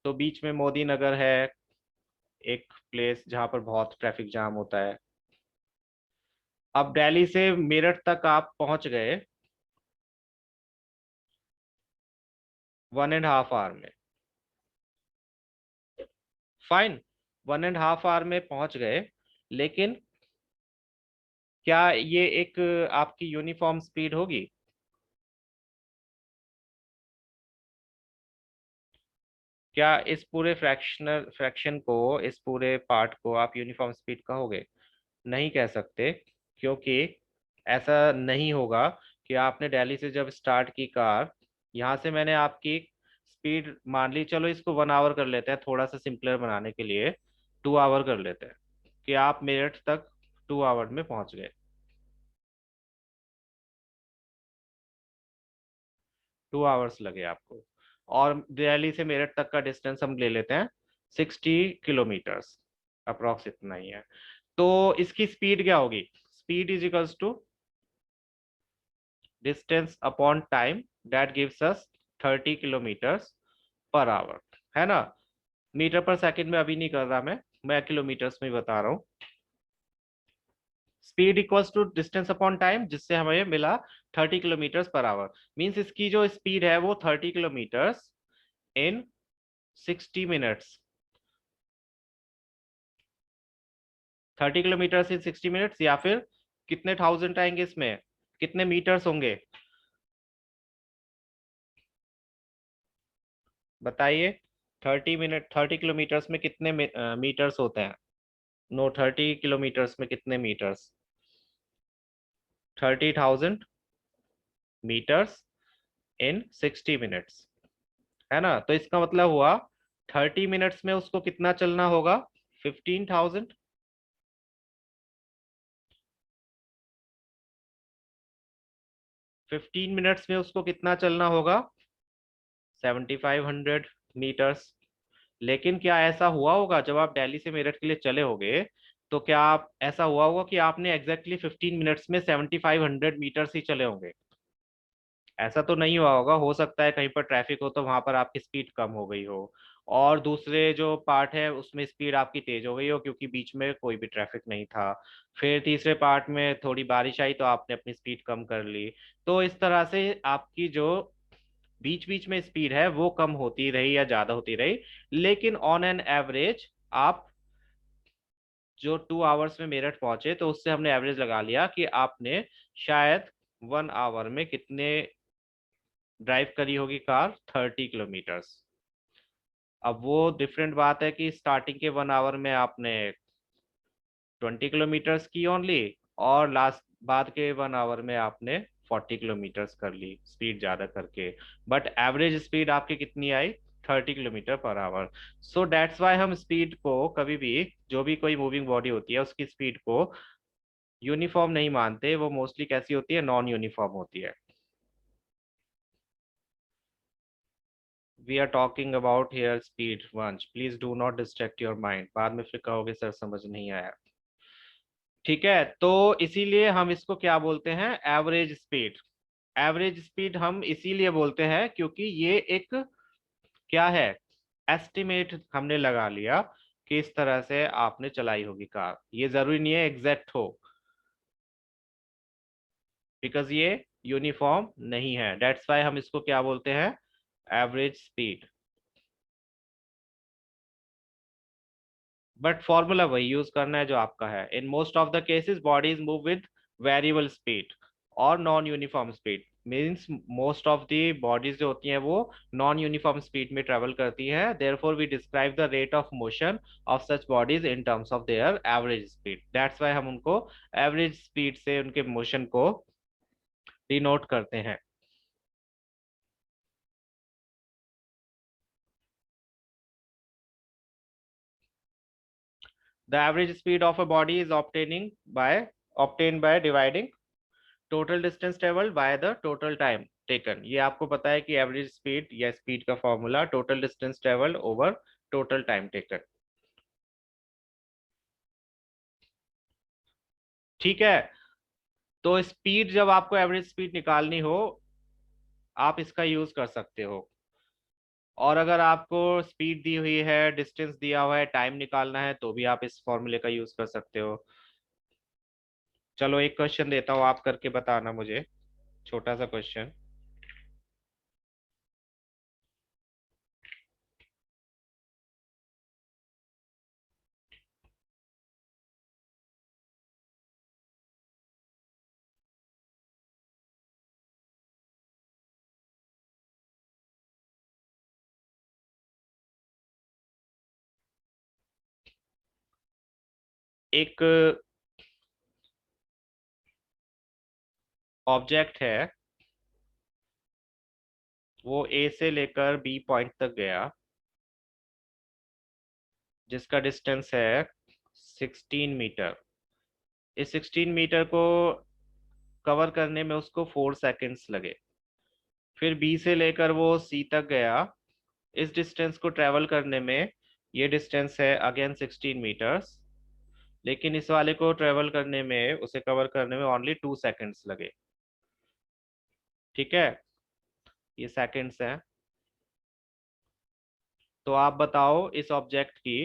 तो बीच में मोदी नगर है, एक प्लेस जहाँ पर बहुत ट्रैफिक जाम होता है। अब दिल्ली से मेरठ तक आप पहुंच गए, 1.5 आवर में। फाइन, 1.5 आवर में पहुंच गए, लेकिन क्या ये एक आपकी यूनिफॉर्म स्पीड होगी? क्या इस पूरे फ्रैक्शन को, इस पूरे पार्ट को आप यूनिफॉर्म स्पीड कहोगे? नहीं कह सकते, क्योंकि ऐसा नहीं होगा कि आपने दिल्ली से जब स्टार्ट की कार, यहाँ से मैंने आपकी स्पीड मान ली, चलो इसको 1 आवर कर लेते हैं थोड़ा सा सिंपलर बनाने के लिए, 2 आवर कर लेते हैं, कि आप मेरठ तक 2 आवर में पहुंच गए। 2 आवर्स लगे आपको, और दिल्ली से मेरठ तक का डिस्टेंस हम ले लेते हैं 60 किलोमीटर्स, अप्रोक्स इतना ही है। तो इसकी स्पीड क्या होगी? Speed is equals to distance upon time, that gives us 30 kilometres per hour, है ना? मीटर पर सेकंड में अभी नहीं कर रहा मैं किलोमीटर्स में ही बता रहा हूँ। Speed equals to distance upon time, जिससे हमें मिला 30 किलोमीटर्स पर आवर। मीन्स इसकी जो स्पीड है वो 30 किलोमीटर्स इन 60 मिनट्स। 30 किलोमीटर्स इन 60 मिनट्स, या फिर कितने थाउजेंड आएंगे इसमें, कितने मीटर्स होंगे, बताइए। 30 किलोमीटर्स में कितने मीटर्स होते हैं? नो, 30 किलोमीटर्स में कितने मीटर्स? 30,000 मीटर्स इन 60 मिनट्स, है ना? तो इसका मतलब हुआ 30 मिनट्स में उसको कितना चलना होगा? 15,000। 15 मिनट्स में उसको कितना चलना होगा? 7,500 मीटर्स। लेकिन क्या ऐसा हुआ होगा जब आप दिल्ली से मेरठ के लिए चले होगे, तो क्या आप ऐसा हुआ होगा कि आपने एग्जैक्टली 15 मिनट्स में 7,500 मीटर्स ही चले होंगे? ऐसा तो नहीं हुआ होगा, हो सकता है कहीं पर ट्रैफिक हो तो वहां पर आपकी स्पीड कम हो गई हो, और दूसरे जो पार्ट है उसमें स्पीड आपकी तेज हो गई हो क्योंकि बीच में कोई भी ट्रैफिक नहीं था। फिर तीसरे पार्ट में थोड़ी बारिश आई तो आपने अपनी स्पीड कम कर ली। तो इस तरह से आपकी जो बीच बीच में स्पीड है वो कम होती रही या ज्यादा होती रही, लेकिन ऑन एन एवरेज आप जो 2 आवर्स में मेरठ पहुंचे, तो उससे हमने एवरेज लगा लिया कि आपने शायद 1 आवर में कितने ड्राइव करी होगी कार? 30 किलोमीटर्स। अब वो डिफरेंट बात है कि स्टार्टिंग के 1 आवर में आपने 20 किलोमीटर्स की ओनली, और लास्ट बाद के 1 आवर में आपने 40 किलोमीटर्स कर ली स्पीड ज्यादा करके, बट एवरेज स्पीड आपकी कितनी आई? 30 kilometre per hour. So that's why हम स्पीड को कभी भी, जो भी कोई मूविंग बॉडी होती है उसकी स्पीड को यूनिफॉर्म नहीं मानते, वो मोस्टली कैसी होती है? नॉन यूनिफॉर्म होती है। We are talking about here speed, Vansh please do not distract your mind, बाद में फिर कहोगे सर समझ नहीं आया। ठीक है, तो इसीलिए हम इसको क्या बोलते हैं? Average speed. एवरेज स्पीड हम इसीलिए बोलते हैं क्योंकि ये एक क्या है? एस्टिमेट हमने लगा लिया कि इस तरह से आपने चलाई होगी कार, ये जरूरी नहीं है एग्जैक्ट हो, बिकॉज ये यूनिफॉर्म नहीं है। दैट्स वाई हम इसको क्या बोलते हैं? Average speed. बट फॉर्मूला वही यूज करना है जो आपका है। In most of the cases bodies move with variable speed और non uniform speed. Means most of the bodies जो होती हैं वो नॉन यूनिफॉर्म स्पीड में ट्रेवल करती है, therefore we describe the rate of motion of such bodies in terms of their average speed. That's why हम उनको एवरेज स्पीड से उनके मोशन को डिनोट करते हैं। The average speed of a body is obtained by dividing total distance travelled by the total time taken. ये आपको पता है कि एवरेज स्पीड या स्पीड का formula total distance travelled over total time taken. ठीक है, तो स्पीड जब आपको एवरेज स्पीड निकालनी हो, आप इसका यूज कर सकते हो। और अगर आपको स्पीड दी हुई है, डिस्टेंस दिया हुआ है, टाइम निकालना है, तो भी आप इस फॉर्मूले का यूज कर सकते हो। चलो एक क्वेश्चन देता हूँ, आप करके बताना मुझे, छोटा सा क्वेश्चन। एक ऑब्जेक्ट है, वो ए से लेकर बी पॉइंट तक गया, जिसका डिस्टेंस है 16 मीटर। इस 16 मीटर को कवर करने में उसको 4 सेकेंड्स लगे। फिर बी से लेकर वो सी तक गया, इस डिस्टेंस को ट्रेवल करने में, ये डिस्टेंस है अगेन 16 मीटर्स, लेकिन इस वाले को ट्रेवल करने में, उसे कवर करने में ओनली 2 सेकेंड्स लगे। ठीक है, ये सेकेंड्स हैं। तो आप बताओ इस ऑब्जेक्ट की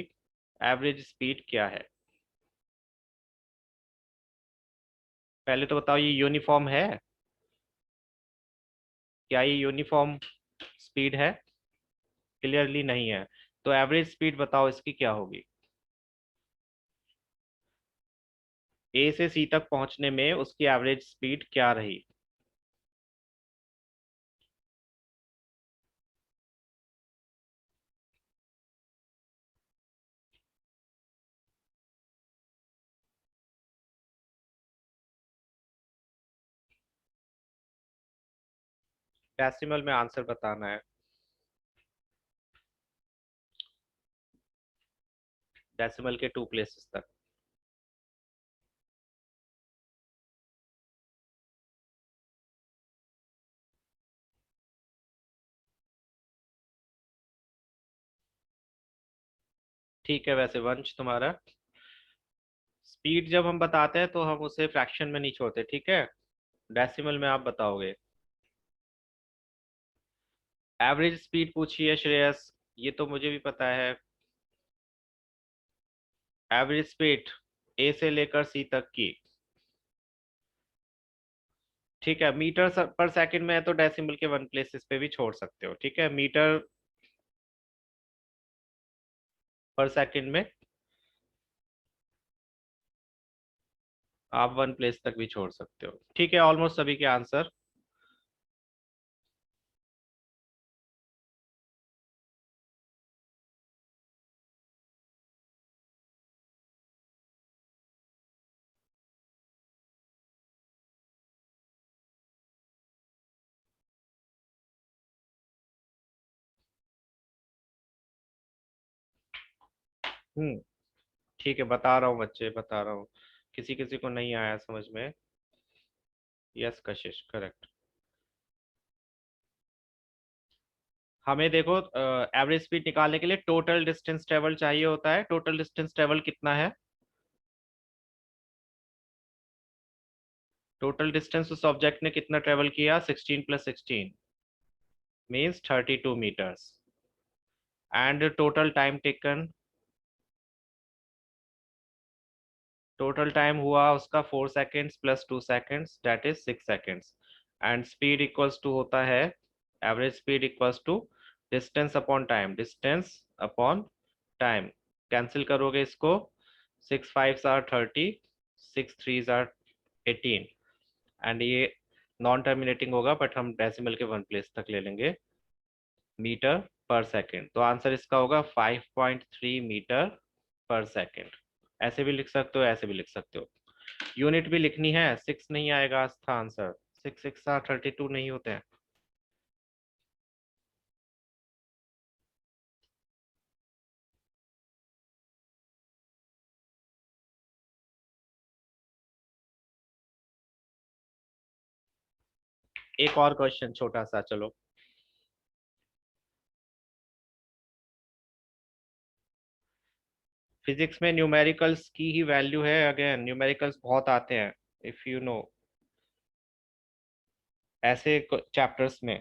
एवरेज स्पीड क्या है। पहले तो बताओ, ये यूनिफॉर्म है? क्या ये यूनिफॉर्म स्पीड है? क्लियरली नहीं है। तो एवरेज स्पीड बताओ इसकी क्या होगी। ए से सी तक पहुंचने में उसकी एवरेज स्पीड क्या रही? डेसिमल में आंसर बताना है। डेसिमल के 2 प्लेसेस तक। ठीक है, वैसे वंश तुम्हारा स्पीड जब हम बताते हैं तो हम उसे फ्रैक्शन में नहीं छोड़ते, ठीक है। डेसिमल में आप बताओगे। एवरेज स्पीड पूछी है श्रेयस, ये तो मुझे भी पता है। एवरेज स्पीड ए से लेकर सी तक की। ठीक है, मीटर पर सेकंड में है तो डेसिमल के 1 प्लेसेस पे भी छोड़ सकते हो, ठीक है। मीटर पर सेकंड में आप 1 प्लेस तक भी छोड़ सकते हो, ठीक है। ऑलमोस्ट सभी के आंसर। हम्म, ठीक है, बता रहा हूँ बच्चे, बता रहा हूँ। किसी किसी को नहीं आया समझ में। यस कशिश, करेक्ट। हमें देखो, एवरेज स्पीड निकालने के लिए टोटल डिस्टेंस ट्रेवल चाहिए होता है। टोटल डिस्टेंस ट्रेवल कितना है? टोटल डिस्टेंस उस ऑब्जेक्ट ने कितना ट्रेवल किया? 16 + 16 means 32 metres. And total time taken, total time हुआ उसका 4 seconds + 2 seconds, that is 6 seconds. And speed equals to होता है, average speed equals to distance upon time, distance upon time. Cancel करोगे इसको, 6 5 * 30, 6 3 * 18, एंड ये नॉन टर्मिनेटिंग होगा, but हम decimal के 1 प्लेस तक ले लेंगे। मीटर पर सेकेंड, तो आंसर इसका होगा 5.3 मीटर पर सेकेंड। ऐसे भी लिख सकते हो, ऐसे भी लिख सकते हो। यूनिट भी लिखनी है, 6 नहीं आएगा इसका आंसर। 6 6 * 32 नहीं होते हैं। एक और क्वेश्चन छोटा सा, चलो। फिजिक्स में न्यूमेरिकल्स की ही वैल्यू है, अगेन न्यूमेरिकल्स बहुत आते हैं, इफ यू नो, ऐसे चैप्टर्स में।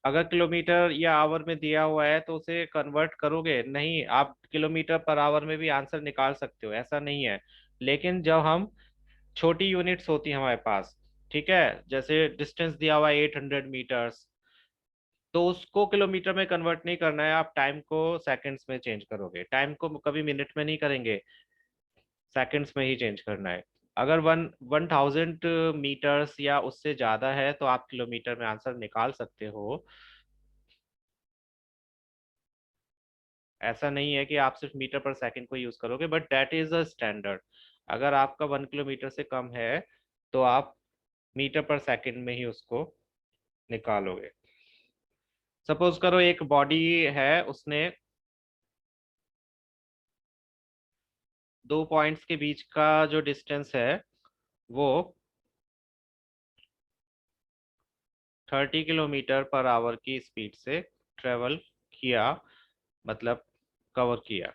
अगर किलोमीटर या आवर में दिया हुआ है तो उसे कन्वर्ट करोगे नहीं, आप किलोमीटर पर आवर में भी आंसर निकाल सकते हो, ऐसा नहीं है। लेकिन जब हम छोटी यूनिट्स होती हैं हमारे पास, ठीक है, जैसे डिस्टेंस दिया हुआ है 800 मीटर्स, तो उसको किलोमीटर में कन्वर्ट नहीं करना है, आप टाइम को सेकंड्स में चेंज करोगे, टाइम को कभी मिनट में नहीं करेंगे, सेकंड्स में ही चेंज करना है। अगर 1000 मीटर्स या उससे ज्यादा है तो आप किलोमीटर में आंसर निकाल सकते हो। ऐसा नहीं है कि आप सिर्फ मीटर पर सेकंड को यूज करोगे, but that is a standard. अगर आपका 1 किलोमीटर से कम है तो आप मीटर पर सेकंड में ही उसको निकालोगे। सपोज करो एक बॉडी है, उसने दो पॉइंट्स के बीच का जो डिस्टेंस है वो 30 किलोमीटर पर आवर की स्पीड से ट्रेवल किया, मतलब कवर किया,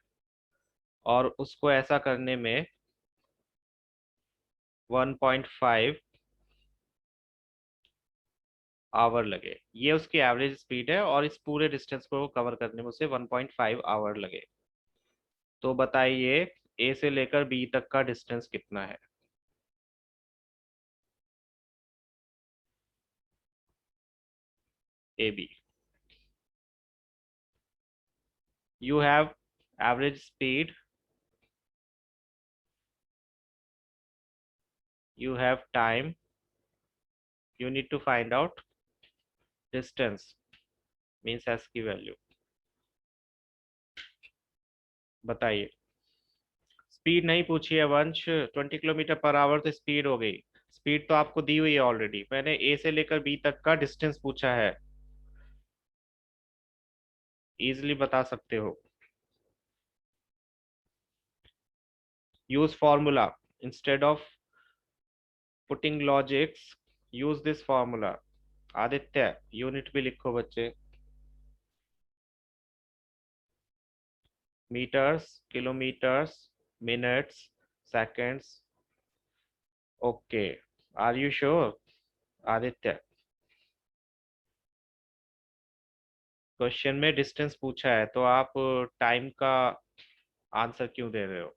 और उसको ऐसा करने में 1.5 आवर लगे। ये उसकी एवरेज स्पीड है, और इस पूरे डिस्टेंस को कवर करने में उसे 1.5 आवर लगे। तो बताइए ए से लेकर बी तक का डिस्टेंस कितना है। A B, you have average speed, you have time, you need to find out distance, means s की वैल्यू। बताइए। स्पीड नहीं पूछी है वंश, 20 किलोमीटर पर आवर तो स्पीड हो गई। स्पीड तो आपको दी हुई है ऑलरेडी, मैंने ए से लेकर बी तक का डिस्टेंस पूछा है। इजिली बता सकते हो। Use formula, instead of putting logics, use this formula. Aditya, unit भी लिखो बच्चे। Metres, kilometres, minutes, seconds. Okay, are you sure Aditya? Question में डिस्टेंस पूछा है तो आप टाइम का आंसर क्यों दे रहे हो?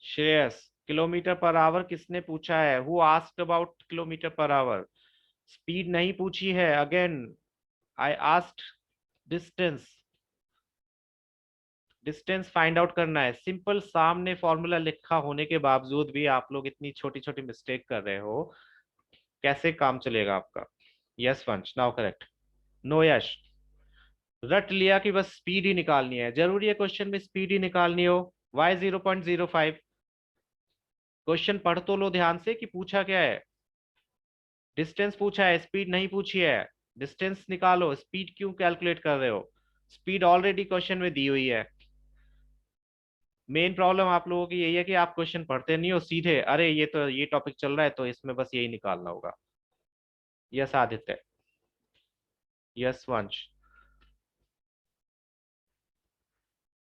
श्रेयस, किलोमीटर पर आवर किसने पूछा है? Who asked about kilometre per hour? Speed नहीं पूछी है। Again I asked distance. Distance find out करना है, सिंपल। सामने फॉर्मूला लिखा होने के बावजूद भी आप लोग इतनी छोटी छोटी मिस्टेक कर रहे हो, कैसे काम चलेगा आपका? यस वंश, नाउ करेक्ट। नो यश, रट लिया कि बस स्पीड ही निकालनी है। जरूरी है क्वेश्चन में स्पीड ही निकालनी हो? वाई 0.05? क्वेश्चन पढ़ तो लो ध्यान से कि पूछा क्या है। डिस्टेंस पूछा है, स्पीड नहीं पूछी है। डिस्टेंस निकालो, स्पीड क्यों कैलकुलेट कर रहे हो? स्पीड ऑलरेडी क्वेश्चन में दी हुई है। मेन प्रॉब्लम आप लोगों की यही है कि आप क्वेश्चन पढ़ते नहीं हो, सीधे अरे ये तो ये टॉपिक चल रहा है तो इसमें बस यही निकालना होगा। यस आदित्य। यस वंश।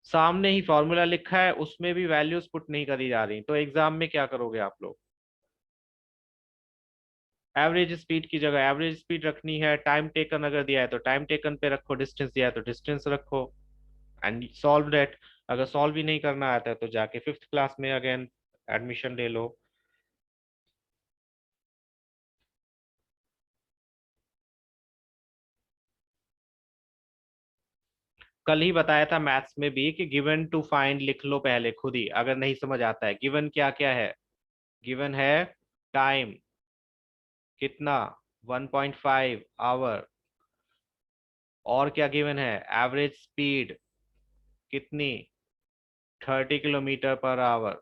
सामने ही फॉर्मूला लिखा है, उसमें भी वैल्यूज पुट नहीं करी जा रही, तो एग्जाम में क्या करोगे आप लोग? एवरेज स्पीड की जगह एवरेज स्पीड रखनी है, टाइम टेकन अगर दिया है तो टाइम टेकन पे रखो, डिस्टेंस दिया है तो डिस्टेंस रखो, एंड सॉल्व दैट। अगर सॉल्व भी नहीं करना आता है तो जाके फिफ्थ क्लास में अगेन एडमिशन ले लो। कल ही बताया था मैथ्स में भी कि गिवन टू फाइंड लिख लो पहले खुद ही, अगर नहीं समझ आता है। गिवन क्या क्या है? गिवन है टाइम कितना, 1.5 आवर। और क्या गिवन है? एवरेज स्पीड कितनी, 30 किलोमीटर पर आवर।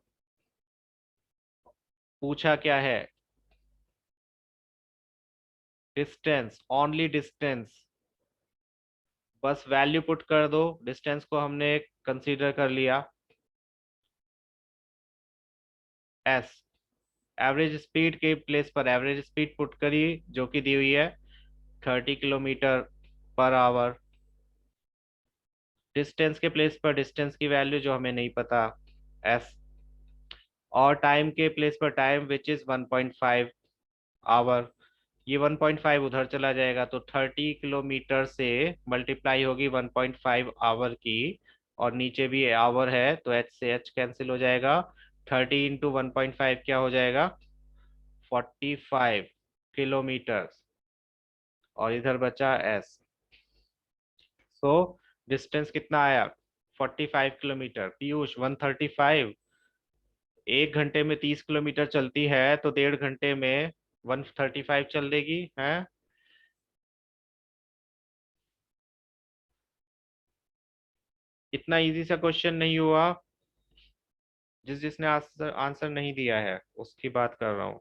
पूछा क्या है? Distance, only distance. बस वैल्यू पुट कर दो, डिस्टेंस को हमने कंसीडर कर लिया। एस, एवरेज स्पीड के प्लेस पर एवरेज स्पीड पुट करी जो कि दी हुई है 30 किलोमीटर पर आवर। डिस्टेंस के प्लेस पर डिस्टेंस की वैल्यू जो हमें नहीं पता, एस। और टाइम के प्लेस पर टाइम विच इज 1.5 आवर। ये 1.5 उधर चला जाएगा तो 30 किलोमीटर से मल्टीप्लाई होगी 1.5 आवर की, और नीचे भी आवर है तो एच से एच कैंसिल हो जाएगा। 30 × 1.5 क्या हो जाएगा? 45 किलोमीटर। और इधर बचा s। सो डिस्टेंस कितना आया? 45 किलोमीटर। पीयूष, 135 1 घंटे में 30 किलोमीटर चलती है, तो 1.5 घंटे में 135 चल देगी है। इतना इजी सा क्वेश्चन नहीं हुआ। जिसने आंसर आंसर नहीं दिया है उसकी बात कर रहा हूँ।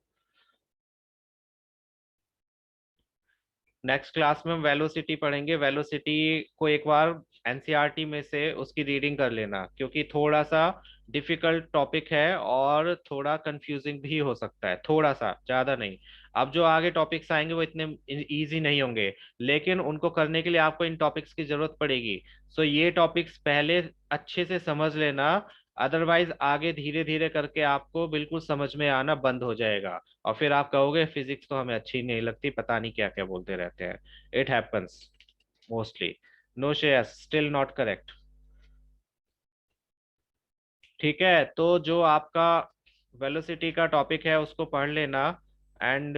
नेक्स्ट क्लास में हम वेलोसिटी पढ़ेंगे। वेलोसिटी को एक बार एनसीईआरटी में से उसकी रीडिंग कर लेना, क्योंकि थोड़ा सा डिफिकल्ट टॉपिक है और थोड़ा कंफ्यूजिंग भी हो सकता है, थोड़ा सा, ज्यादा नहीं। अब जो आगे टॉपिक्स आएंगे वो इतने इजी नहीं होंगे, लेकिन उनको करने के लिए आपको इन टॉपिक्स की जरूरत पड़ेगी। सो ये टॉपिक्स पहले अच्छे से समझ लेना, अदरवाइज आगे धीरे धीरे करके आपको बिल्कुल समझ में आना बंद हो जाएगा। और फिर आप कहोगे फिजिक्स तो हमें अच्छी नहीं लगती, पता नहीं क्या क्या बोलते रहते हैं। It happens mostly. No Shreyas, still not correct. ठीक है, तो जो आपका वेलोसिटी का टॉपिक है उसको पढ़ लेना। एंड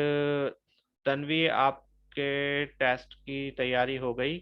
तन्वी, आपके टेस्ट की तैयारी हो गई?